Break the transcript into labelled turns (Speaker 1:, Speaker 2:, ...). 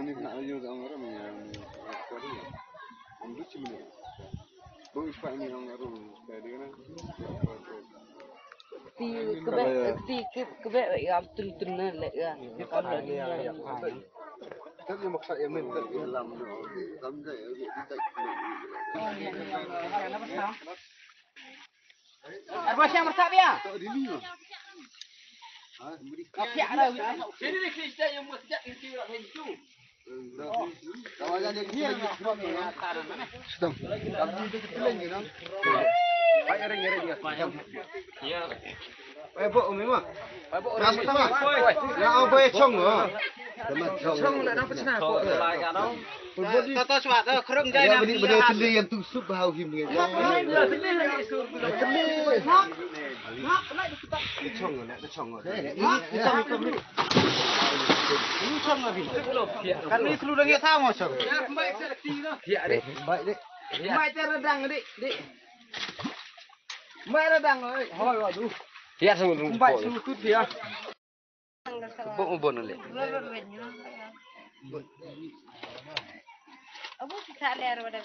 Speaker 1: ini nak aja orang yang Korea. Ambil cuma. Bung Pak ini orang Arab, tadi kan.
Speaker 2: Kebe ya betul lek ya. Kalau dia
Speaker 1: Kan yang maksud yang minta dalam sampai kita.
Speaker 2: Apa sih yang mesak dia?
Speaker 1: Tak di ni.
Speaker 2: Apa ada? Sini ni Kristen yang masjid itu nak hencu.
Speaker 1: Kalau ada dia lagi sebab sedang. Tapi itu kepeleng kan. Baik ring dia. Ya. Baik bu memang. Baik bu. Sama. Ya apa chong ah. Chong nak dapat senang.
Speaker 2: Tahu sebab kereng jaya nak.
Speaker 1: Benda sendiri yang tusuk bau him ni. Chong nak chong.
Speaker 2: Ini chong lagi. Kan ni keluar dia tahu macam. Ya, baik seleksi tu.
Speaker 1: Ya dek. Baik dek.
Speaker 2: Baik teredang dik. Baik redang oi.
Speaker 1: Hai waduh.
Speaker 3: Dia sungguh
Speaker 2: Baik sukut dia.
Speaker 3: ubon le.
Speaker 4: Abu kita lihat ada